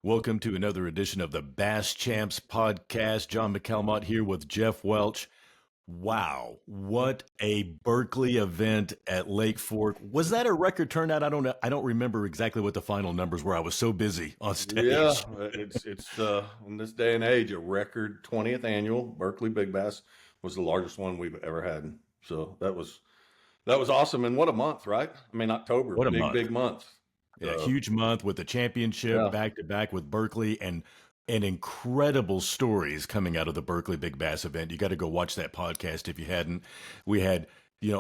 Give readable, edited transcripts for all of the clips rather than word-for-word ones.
Welcome to another edition of the Bass Champs podcast. John McCalmont here with Jeff Welch. Wow, what a Berkeley event at Lake Fork. Was that a record turnout? I don't know. I don't remember exactly what the final numbers were. I was so busy on Yeah, stage. it's in this day and age a record 20th annual Berkeley Big Bass was the largest one we've ever had. So that was awesome. And what a month, right? I mean, October, What a month. big month. Yeah, Uh, huge month with the championship yeah, back to back with Berkeley and incredible stories coming out of the Berkeley Big Bass event. You got to go watch that podcast if you hadn't. We had,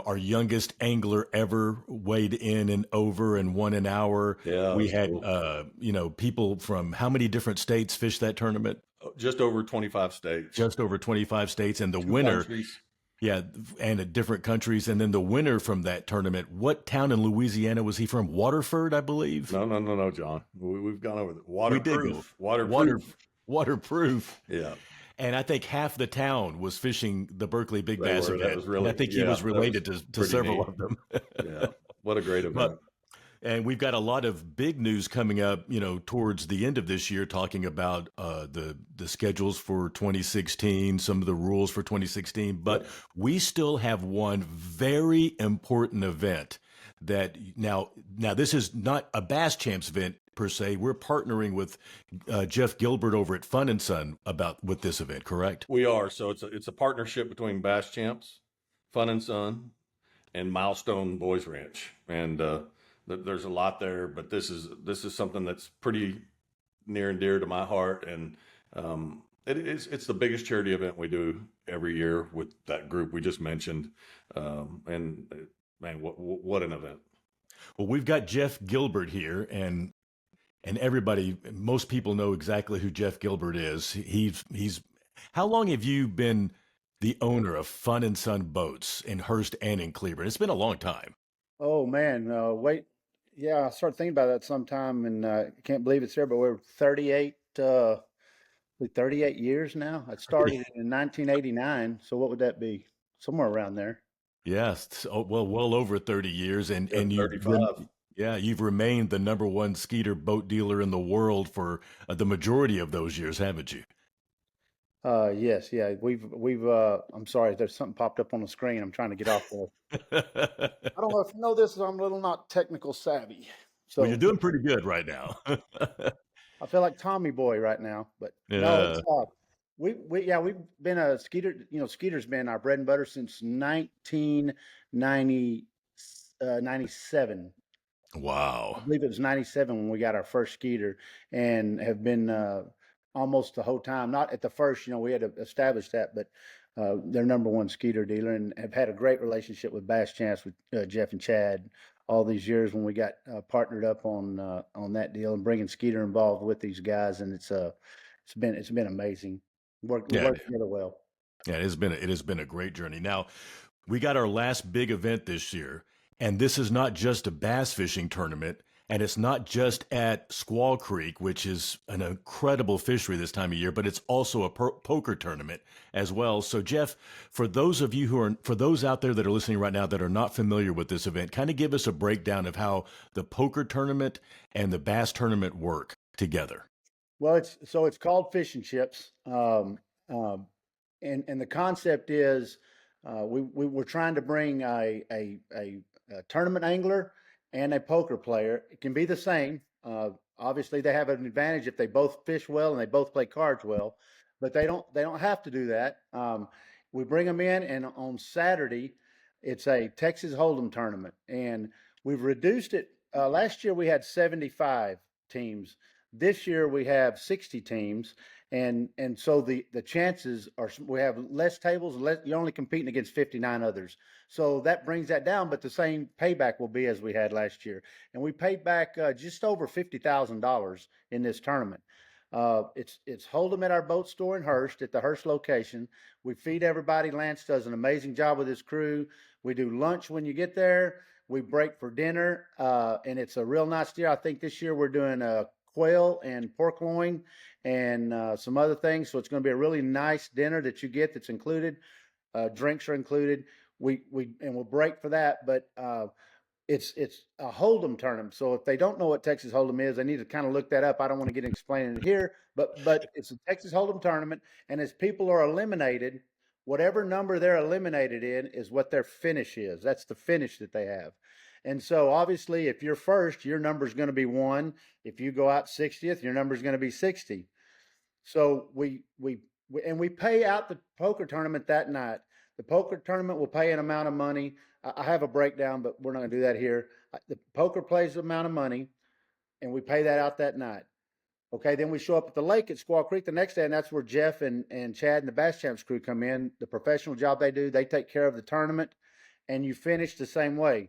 our youngest angler ever weighed in and over and won an hour. yeah, We that's had, cool. people from how many different states fish that tournament? Just over 25 states, Just over 25 states. And the two winner, countries. yeah, and at different countries. And then the winner from that tournament, what town in Louisiana was he from? Waterford, I believe. No, no, no, no, John. We've gone over the We did go waterproof, water waterproof. waterproof. Yeah, And I think half the town was fishing the Berkeley Big they Bass were. That event. was And I really, think he yeah, was that was related to pretty several neat. of them. Yeah, what a great But event. and we've got a lot of big news coming up, towards the end of this year, talking about the schedules for 2016, some of the rules for 2016. But Yep. we still have one very important event that now this is not a Bass Champs event per se. We're partnering with Jeff Gilbert over at Fun and Son about with this event, correct? We are. So it's a partnership between Bass Champs, Fun and Son, and Milestone Boys Ranch. And there's a lot there, but this is something that's pretty near and dear to my heart. And it's the biggest charity event we do every year with that group we just mentioned. And man, what an event! Well, we've got Jeff Gilbert here, and everybody, most people know exactly who Jeff Gilbert is. He's how long have you been the owner of Fun and Son Boats in Hearst and in Cleveland? It's been a long time. Oh man, wait. Yeah, I started thinking about that sometime, and I can't believe it's there. But we're 38, 38 years now. I started in 1989. So what would that be? Somewhere around there. Yes, oh, well over 30 years, and Yeah, 35. yeah, you've remained the number one Skeeter boat dealer in the world for the majority of those years, haven't you? Yes, yeah. We've. I'm sorry, there's something popped up on the screen. I'm trying to get off the. I don't know if you know this. I'm a little not technical savvy, Well, you're so doing pretty good right now. I feel like Tommy Boy right now. But no, Yeah. it's we've been a Skeeter. Skeeter's been our bread and butter since 1990. 97. I Wow. believe it was 97 when we got our first Skeeter, and have been almost the whole time. Not at the first, we had to establish that, but their number one Skeeter dealer, and have had a great relationship with Bass Chance with Jeff and Chad all these years when we got partnered up on that deal and bringing Skeeter involved with these guys, and it's been amazing. We Yeah, work together well. yeah, it has been a great journey. Now, we got our last big event this year, and this is not just a bass fishing tournament, and it's not just at Squaw Creek, which is an incredible fishery this time of year, but it's also a poker tournament as well. So, Jeff, for those out there that are listening right now that are not familiar with this event, kind of give us a breakdown of how the poker tournament and the bass tournament work together. Well, it's called fish and chips, um, and the concept is we were trying to bring a tournament angler and a poker player. It can be the same. Obviously, they have an advantage if they both fish well and they both play cards well, but they don't have to do that. We bring them in, and on Saturday, it's a Texas Hold'em tournament, and we've reduced it. Last year we had 75 teams. This year we have 60 teams, and so the chances are we have less tables. You're only competing against 59 others, so that brings that down. But the same payback will be as we had last year, and we paid back just over $50,000 in this tournament. It's hold them at our boat store in Hurst at the Hurst location. We feed everybody. Lance does an amazing job with his crew. We do lunch when you get there. We break for dinner, and it's a real nice deal. I think this year we're doing a quail and pork loin and some other things. So it's going to be a really nice dinner that you get that's included. Drinks are included. We'll break for that, but it's a Hold'em tournament. So if they don't know what Texas Hold'em is, they need to kind of look that up. I don't want to get explaining it here, but it's a Texas Hold'em tournament, and as people are eliminated, whatever number they're eliminated in is what their finish is. That's the finish that they have. And so obviously, if you're first, your number is going to be 1. If you go out 60th, your number is going to be 60. So we pay out the poker tournament that night. The poker tournament will pay an amount of money. I have a breakdown, but we're not going to do that here. The poker plays the amount of money, and we pay that out that night. Okay, then we show up at the lake at Squaw Creek the next day, and that's where Jeff and Chad and the basschamps crew come in. The professional job they do, they take care of the tournament, and you finish the same way.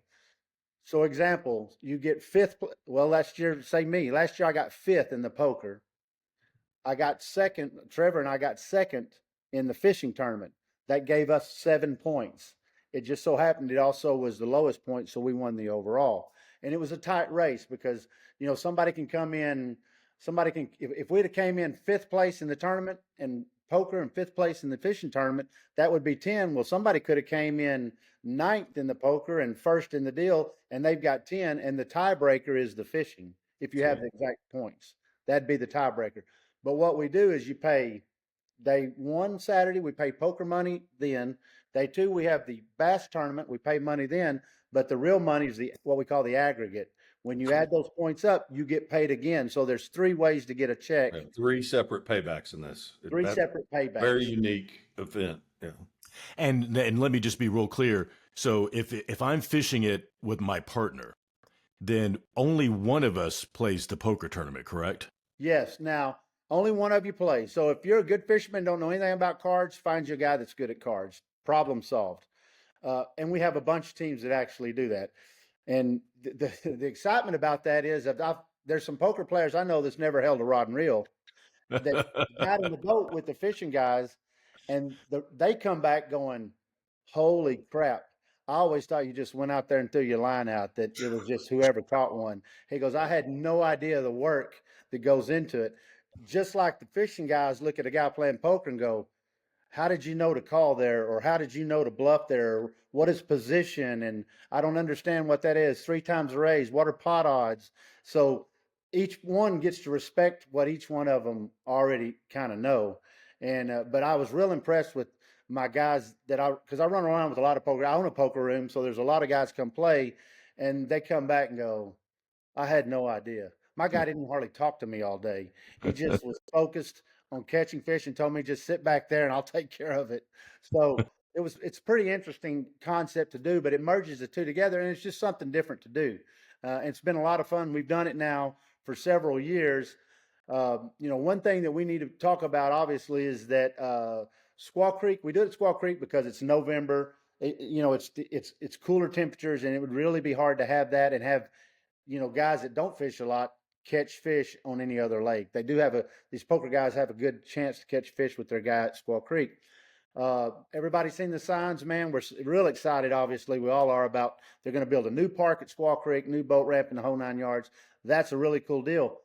So, example, you get fifth. Well, last year, say me. Last year, I got fifth in the poker. I got second. Trevor and I got second in the fishing tournament. That gave us 7 points. It just so happened it also was the lowest point, so we won the overall. And it was a tight race because somebody can come in. Somebody can if we'd have came in fifth place in the tournament and poker and fifth place in the fishing tournament, that would be 10. Well, somebody could have came in ninth in the poker and first in the deal, and they've got 10. And the tiebreaker is the fishing. If you have the exact points, that'd be the tiebreaker. But what we do is you pay day 1 Saturday, we pay poker money then. Day 2, we have the bass tournament, we pay money then, but the real money is what we call the aggregate. When you add those points up, you get paid again. So there's 3 ways to get a check. 3 separate paybacks in this. 3 separate paybacks. Very unique event. Yeah. And let me just be real clear. So if I'm fishing it with my partner, then only one of us plays the poker tournament, correct? Yes. Now, only one of you plays. So if you're a good fisherman, don't know anything about cards, find you a guy that's good at cards. Problem solved. And we have a bunch of teams that actually do that. And the excitement about that is there's some poker players I know that's never held a rod and reel that got in the boat with the fishing guys, and they come back going, holy crap. I always thought you just went out there and threw your line out, that it was just whoever caught one. He goes, I had no idea the work that goes into it. Just like the fishing guys look at a guy playing poker and go, how did you know to call there? Or how did you know to bluff there? Or what is position? And I don't understand what that is. 3 times the raise. What are pot odds? So each one gets to respect what each one of them already kind of know. And but I was real impressed with my guys because I run around with a lot of poker. I own a poker room, so there's a lot of guys come play, and they come back and go, I had no idea. My guy didn't hardly talk to me all day. He just was focused on catching fish and told me just sit back there and I'll take care of it. So it's a pretty interesting concept to do, but it merges the two together, and it's just something different to do. It's been a lot of fun. We've done it now for several years. One thing that we need to talk about obviously is that Squaw Creek. We do it at Squaw Creek because it's November. It's cooler temperatures, and it would really be hard to have that and have guys that don't fish a lot catch fish on any other lake. They do these poker guys have a good chance to catch fish with their guy at Squaw Creek. Everybody's seen the signs, man. We're real excited. Obviously, we all are about, they're going to build a new park at Squaw Creek, new boat ramp in the whole 9 yards. That's a really cool deal.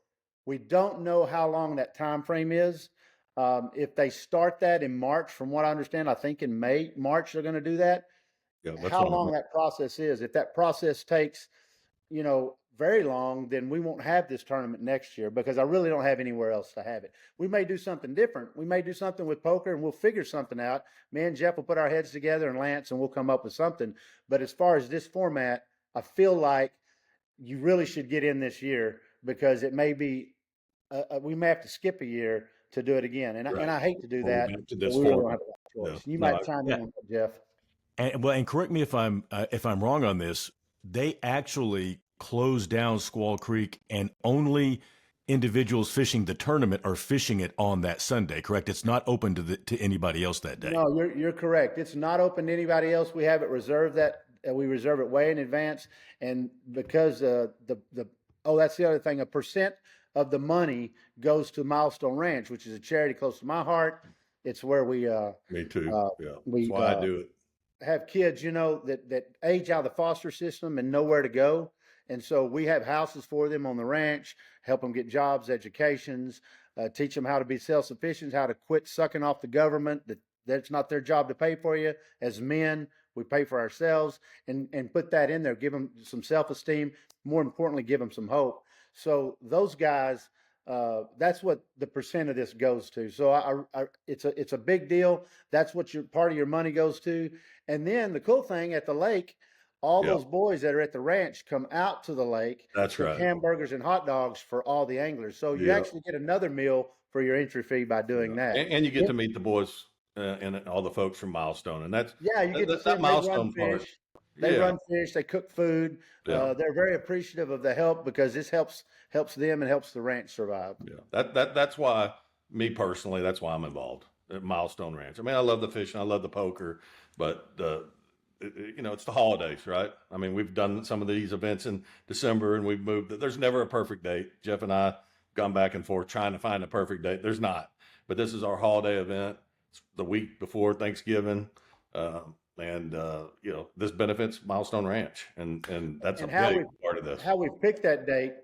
We don't know how long that time frame is. If they start that in March, from what I understand, I think in March, they're going to do that. Yeah, how long that process is. If that process takes, very long, then we won't have this tournament next year because I really don't have anywhere else to have it. We may do something different. We may do something with poker, and we'll figure something out. Me and Jeff will put our heads together, and Lance, and we'll come up with something. But as far as this format, I feel like you really should get in this year because it may be, we may have to skip a year to do it again. And, and I hate to do that. To this we really don't format. have a choice. Yeah. You might chime in on that, Jeff. And correct me if I'm wrong on this. They actually closed down Squaw Creek, and only individuals fishing the tournament are fishing it on that Sunday. Correct? It's not open to anybody else that day. No, you're correct. It's not open to anybody else. We have it reserved we reserve it way in advance, and because that's the other thing. 1% of the money goes to Milestone Ranch, which is a charity close to my heart. It's where we Me too. Yeah, that's why I do it. Have kids, that age out of the foster system and nowhere to go. And so we have houses for them on the ranch, help them get jobs, educations, teach them how to be self-sufficient, how to quit sucking off the government, that's not their job to pay for you. As men, we pay for ourselves, and put that in there, give them some self-esteem. More importantly, give them some hope. So those guys, that's what the percent of this goes to. So it's a big deal. That's what your part of your money goes to. And then the cool thing at the lake, all Yep. those boys that are at the ranch come out to the lake, That's cook right. hamburgers and hot dogs for all the anglers. So you Yep. actually get another meal for your entry fee by doing that. And you get to meet the boys and all the folks from Milestone, and that's Yeah, you get to see that them. They run Milestone part. fish. They Yeah, run fish. They cook food. yeah, They're very appreciative of the help because this helps them and helps the ranch survive. yeah. That's why me personally, that's why I'm involved at Milestone Ranch. I mean, I love the fishing, I love the poker, but it's the holidays, right? I mean, we've done some of these events in December, and we've moved. There's never a perfect date. Jeff and I gone back and forth trying to find a perfect date. There's not, but this is our holiday event. It's the week before Thanksgiving. This benefits Milestone Ranch, and that's And a big part of this. how we picked that date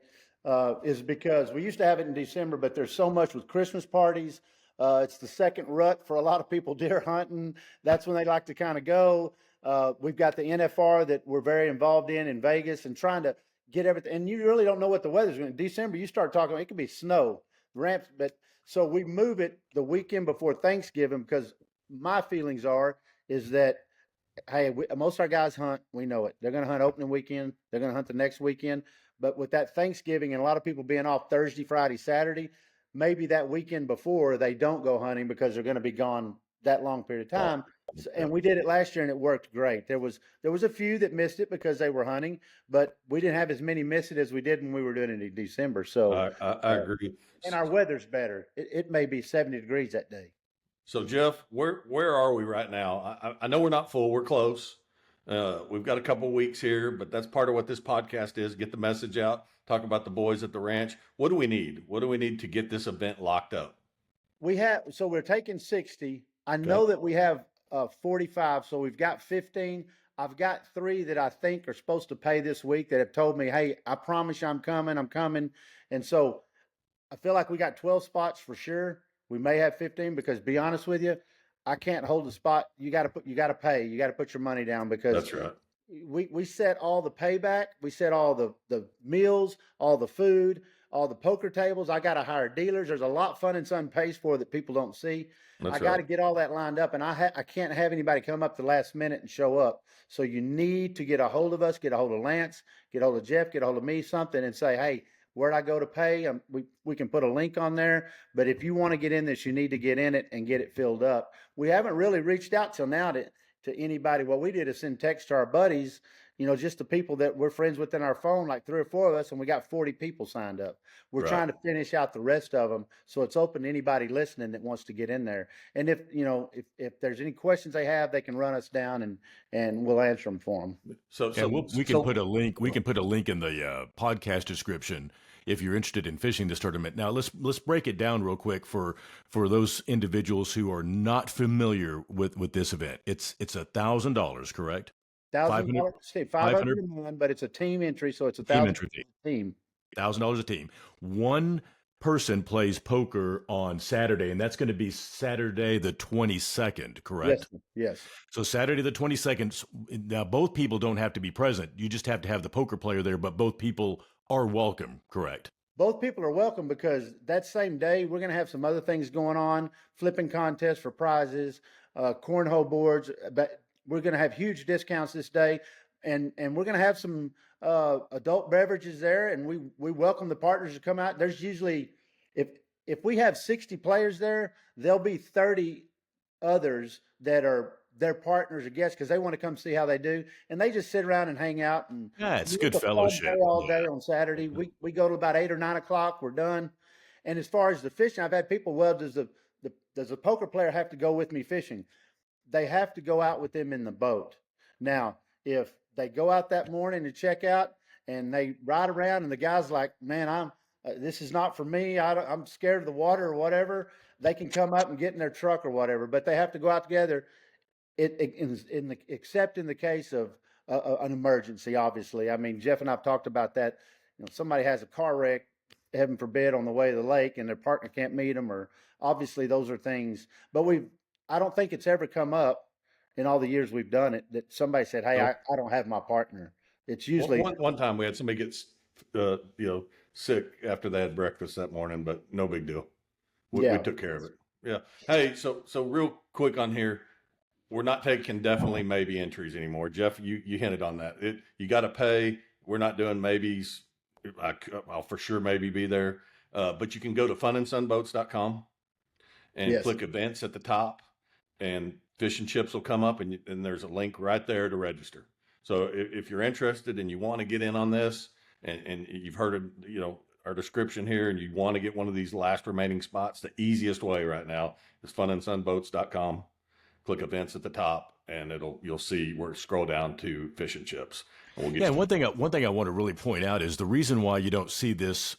is because we used to have it in December, but there's so much with Christmas parties. It's the second rut for a lot of people deer hunting. That's when they like to kind of go. We've got the NFR that we're very involved in Vegas and trying to get everything. And you really don't know what the weather's going to. December, you start talking, it could be snow, ramps. But so we move it the weekend before Thanksgiving because my feelings is that hey, most of our guys hunt. We know it. They're going to hunt opening weekend. They're going to hunt the next weekend. But with that Thanksgiving and a lot of people being off Thursday, Friday, Saturday, maybe that weekend before they don't go hunting because they're going to be gone that long period of time. And we did it last year and it worked great. There was a few that missed it because they were hunting, but we didn't have as many miss it as we did when we were doing it in December. So I agree. and our weather's better. It may be 70 degrees that day. So Jeff, where are we right now? I know we're not full. We're close. We've got a couple weeks here, but that's part of what this podcast is. Get the message out. Talk about the boys at the ranch. What do we need? What do we need to get this event locked up? So we're taking 60. I know that we have 45, so we've got 15. I've got 3 that I think are supposed to pay this week that have told me, hey, I promise you I'm coming. And so I feel like we got 12 spots for sure. We may have 15 because be honest with you, I can't hold the spot. You got to pay. You got to put your money down because That's right. We set all the payback. We set all the meals, all the food, all the poker tables. I got to hire dealers. There's a lot Fun and Sun pays for that people don't see. That's I got to right. get all that lined up, and I can't have anybody come up the last minute and show up. So you need to get a hold of us, get a hold of Lance, get a hold of Jeff, get a hold of me, something, and say, hey, where'd I go to pay? We can put a link on there. But if you want to get in this, you need to get in it and get it filled up. We haven't really reached out till now to anybody. What we did is send text to our buddies, just the people that we're friends with in our phone, like 3 or 4 of us, and we got 40 people signed up. We're Right. trying to finish out the rest of them. So it's open to anybody listening that wants to get in there. And if there's any questions they have, they can run us down and we'll answer them for them. We can put a link. We can put a link in the podcast description if you're interested in fishing this tournament. Now let's break it down real quick for those individuals who are not familiar with this event. It's $1,000, correct? $1,000, Steve, 500 a man, but it's a team entry, so it's a $1,000 team. $1,000 a team. One person plays poker on Saturday, and that's going to be Saturday the 22nd, correct? Yes. So Saturday the 22nd. Now both people don't have to be present. You just have to have the poker player there, but both people are welcome, correct? Both people are welcome because that same day we're going to have some other things going on, flipping contests for prizes, cornhole boards, but we're going to have huge discounts this day, and we're going to have some adult beverages there, and we welcome the partners to come out. There's usually, if we have 60 players there, there'll be 30 others that are their partners or guests because they want to come see how they do, and they just sit around and hang out and it's good fellowship all day on Saturday. We go to about 8 or 9 o'clock. We're done. And as far as the fishing, I've had people, well, does the poker player have to go with me fishing? They have to go out with them in the boat. Now, if they go out that morning to check out and they ride around and the guy's like, man, this is not for me. I'm scared of the water or whatever. They can come up and get in their truck or whatever, but they have to go out together. Except in the case of an emergency, obviously. I mean, Jeff and I've talked about that. Somebody has a car wreck, heaven forbid, on the way to the lake, and their partner can't meet them, or obviously those are things. But I don't think it's ever come up in all the years we've done it that somebody said, "Hey, Nope. I don't have my partner." It's One, usually one one time we had somebody get sick after they had breakfast that morning, but no big deal. We yeah, took care of it. Yeah. Hey, so real quick on here, we're not taking definitely maybe entries anymore. Jeff, you hinted on that. You got to pay. We're not doing maybes. I'll for sure maybe be there. But you can go to funandsunboats.com and yes. click events at the top, and fish and chips will come up, and there's a link right there to register. So if you're interested and you want to get in on this, and you've heard our description here, and you want to get one of these last remaining spots, the easiest way right now is funandsunboats.com. Click events at the top, and you'll see where scroll down to fish and chips, and we'll get Yeah, you. and one thing I want to really point out is the reason why you don't see this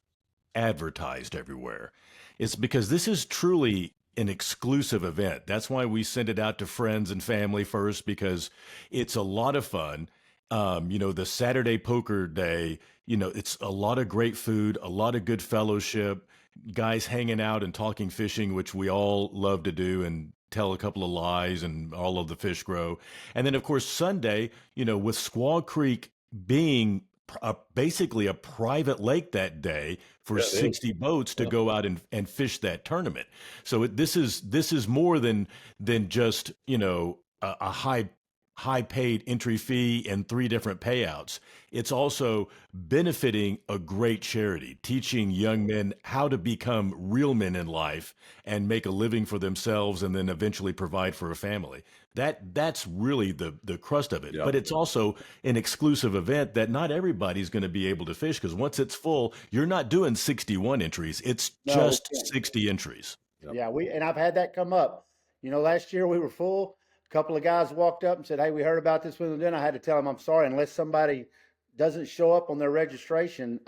advertised everywhere. It's because this is truly an exclusive event. That's why we send it out to friends and family first, because it's a lot of fun. The Saturday poker day, it's a lot of great food, a lot of good fellowship, guys hanging out and talking fishing, which we all love to do, and tell a couple of lies and all of the fish grow. And then, of course, Sunday, with Squaw Creek being basically a private lake that day for Yeah, it is. 60 boats to Yeah. go out and fish that tournament. So this is more than just a high paid entry fee and three different payouts. It's also benefiting a great charity, teaching young men how to become real men in life and make a living for themselves, and then eventually provide for a family. That's really the crust of it. Yeah. But it's also an exclusive event that not everybody's going to be able to fish, because once it's full, you're not doing 61 entries. It's No, we just can't. 60 entries. Yep. Yeah, and I've had that come up. Last year we were full. A couple of guys walked up and said, "Hey, we heard about this one." Then I had to tell them, "I'm sorry, unless somebody doesn't show up on their registration,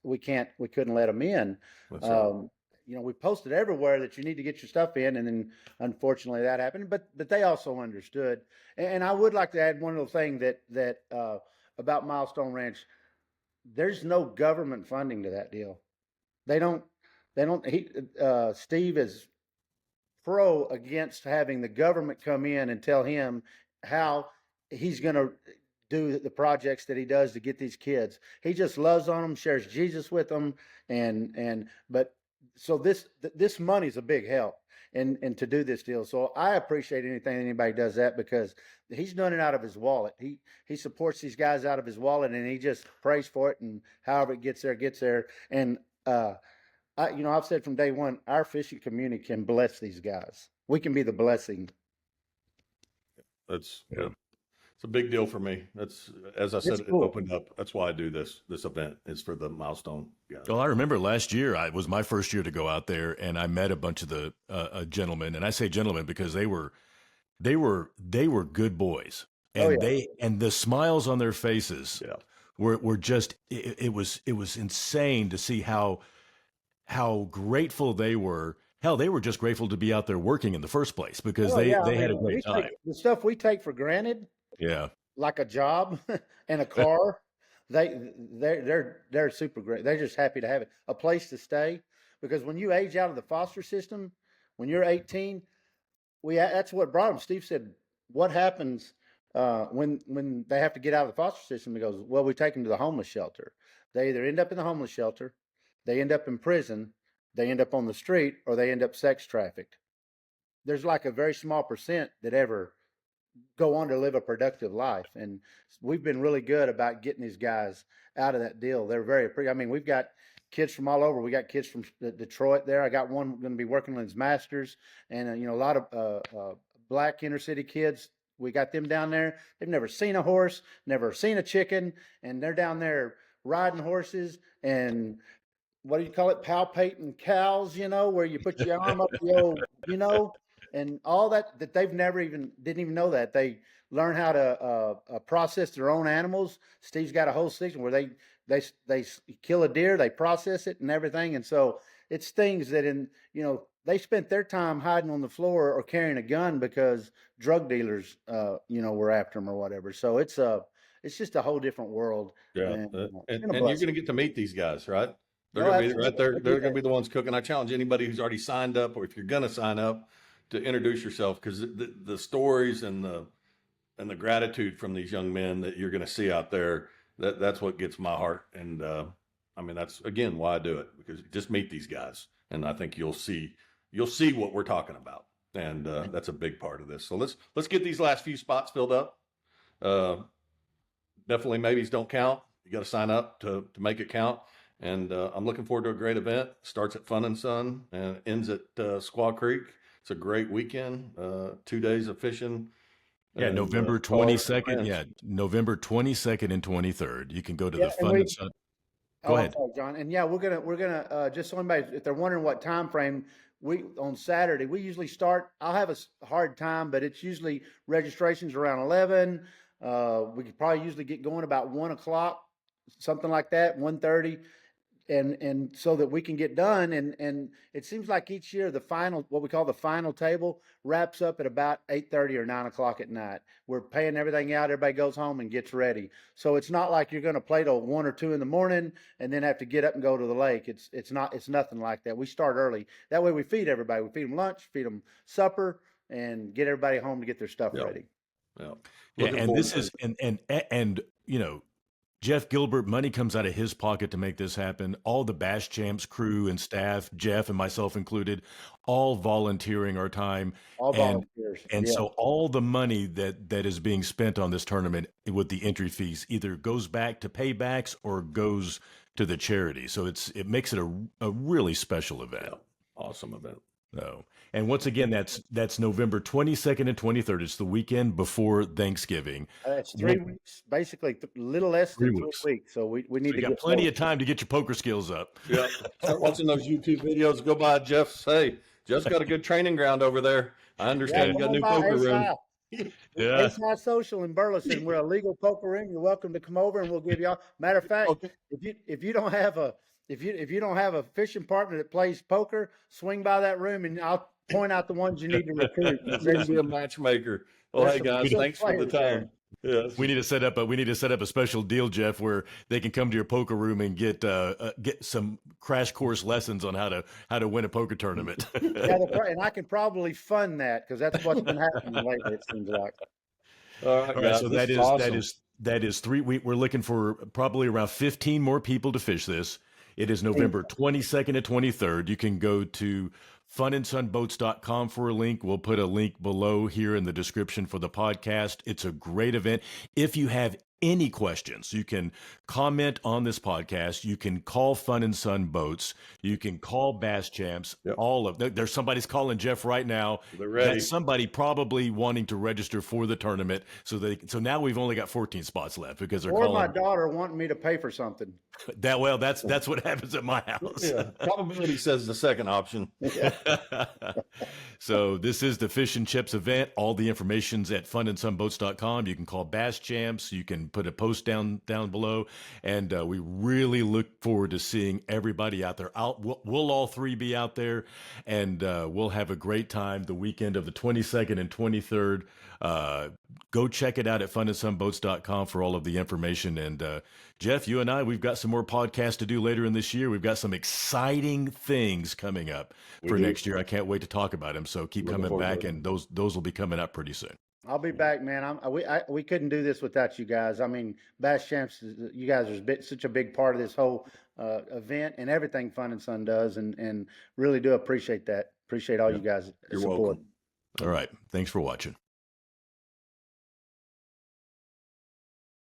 we couldn't let them in." That's right. We posted everywhere that you need to get your stuff in, and then unfortunately that happened. But they also understood. And I would like to add one little thing that about Milestone Ranch. There's no government funding to that deal. They don't. They don't. Steve is pro against having the government come in and tell him how he's going to do the projects that he does to get these kids. He just loves on them, shares Jesus with them, but so this money's a big help and to do this deal. So I appreciate anything anybody does that, because he's done it out of his wallet. He supports these guys out of his wallet, and he just prays for it, and however it gets there. And I've said from day one, our fishing community can bless these guys. We can be the blessing. That's yeah. It's a big deal for me. That's, as I said, It's it cool. opened up. That's why I do this event, is for the Milestone guys. Well, I remember last year, it was my first year to go out there, and I met a bunch of the gentlemen, and I say gentlemen because they were good boys, Oh and yeah. and the smiles on their faces Yeah. were just it was insane to see how grateful they were. Hell, they were just grateful to be out there working in the first place, because Oh yeah. I they had a mean, great we take time. the stuff we take for granted, Yeah. like a job and a car. They're super great. They're just happy to have it, a place to stay. Because when you age out of the foster system, when you're 18, that's what brought them. Steve said, "What happens when they have to get out of the foster system?" He goes, "Well, we take them to the homeless shelter. They either end up in the homeless shelter, they end up in prison, they end up on the street, or they end up sex trafficked. There's like a very small percent that ever go on to live a productive life. And we've been really good about getting these guys out of that deal. They're I mean, we've got kids from all over. We got kids from Detroit there. I got one going to be working on his master's, and a lot of black inner city kids. We got them down there. They've never seen a horse, never seen a chicken, and they're down there riding horses and what do you call it? Palpating cows, where you put your arm up the old, and all that they've never didn't even know that. They learn how to process their own animals. Steve's got a whole section where they kill a deer, they process it and everything. And so it's things that they spent their time hiding on the floor or carrying a gun because drug dealers, were after them or whatever. So it's just a whole different world. Yeah. And it's And been a you're going blessing. to get to meet these guys, right? They're No, going to be right absolutely. there. They're going to be the ones cooking. I challenge anybody who's already signed up, or if you're going to sign up, to introduce yourself, because the stories and and the gratitude from these young men that you're going to see out there, that's what gets my heart. And I mean, that's again why I do it, because just meet these guys, and I think you'll see what we're talking about, and that's a big part of this. So let's get these last few spots filled up. Definitely, maybes don't count. You got to sign up to make it count. And I'm looking forward to a great event. Starts at Fun and Sun and ends at Squaw Creek. It's a great weekend. 2 days of fishing. Yeah, and, November cars and 22nd. friends. Yeah, November 22nd and 23rd. You can go to Yeah, the and Fun we, and Sun. Go oh, I'm ahead. sorry, John. And yeah, we're gonna just so anybody, if they're wondering what time frame, we on Saturday we usually start. I'll have a hard time, but it's usually registrations around 11. We could probably usually get going about 1 o'clock, something like that, 1:30. And so that we can get done. And it seems like each year the final, what we call the final table, wraps up at about 8:30 or 9 o'clock at night. We're paying everything out, everybody goes home and gets ready. So it's not like you're going to play till 1 or 2 in the morning and then have to get up and go to the lake. It's nothing like that. We start early. That way we feed everybody. We feed them lunch, feed them supper, and get everybody home to get their stuff Yep. ready. Yeah. Yeah, Looking and forward this to is and you know, Jeff Gilbert, money comes out of his pocket to make this happen. All the Bash Champs crew and staff, Jeff and myself included, all volunteering our time. All And volunteers. and Yeah. so all the money that is being spent on this tournament with the entry fees either goes back to paybacks or goes to the charity. So it makes it a really special event. Yeah. Awesome event. No. And once again, that's November 22nd and 23rd. It's the weekend before Thanksgiving. It's 3 weeks, basically little less than 3 weeks. weeks. So we need So to you got get plenty started. of time to get your poker skills up. Yeah. Start watching those YouTube videos. Go by Jeff's. Hey, Jeff's got a good training ground over there. I understand you got a new poker room. Yeah. ASI Social in Burleson. We're a legal poker room. You're welcome to come over, and we'll give y'all. Matter of fact, Okay. if you don't have a fishing partner that plays poker, swing by that room, and I'll point out the ones you need to recruit. You're going to be a matchmaker. Well, There's hey some guys, good thanks for the players there. time. Yes. We need to set up a special deal, Jeff, where they can come to your poker room and get some crash course lessons on how to win a poker tournament. Yeah, and I can probably fund that because that's what's been happening lately. It seems like. All right, All right, guys. so This that is awesome. that is we're looking for probably around 15 more people to fish this. It is November 22nd and 23rd. You can go to funandsunboats.com for a link. We'll put a link below here in the description for the podcast. It's a great event. If you have any questions, you can comment on this podcast. You can call Fun and Sun Boats. You can call Bass Champs. Yep. There's somebody's calling Jeff right now. They're ready. That's somebody probably wanting to register for the tournament. So now we've only got 14 spots left because they're Or calling. my daughter wanting me to pay for something. That's what happens at my house. Yeah. Probability says the second option. So this is the Fish and Chips event. All the information's at funandsunboats.com. You can call Bass Champs. You can put a post down below. And we really look forward to seeing everybody out there. We'll all three be out there, and we'll have a great time the weekend of the 22nd and 23rd. Go check it out at funandsunboats.com for all of the information. And Jeff, you and I, we've got some more podcasts to do later in this year. We've got some exciting things coming up for next year. I can't wait to talk about them. So keep coming back, and those will be coming up pretty soon. I'll be back, man. We couldn't do this without you guys. I mean, Bass Champs, you guys are such a big part of this whole event and everything Fun and Sun does, and really do appreciate that. Appreciate all you guys' You're support. welcome. All right. Thanks for watching.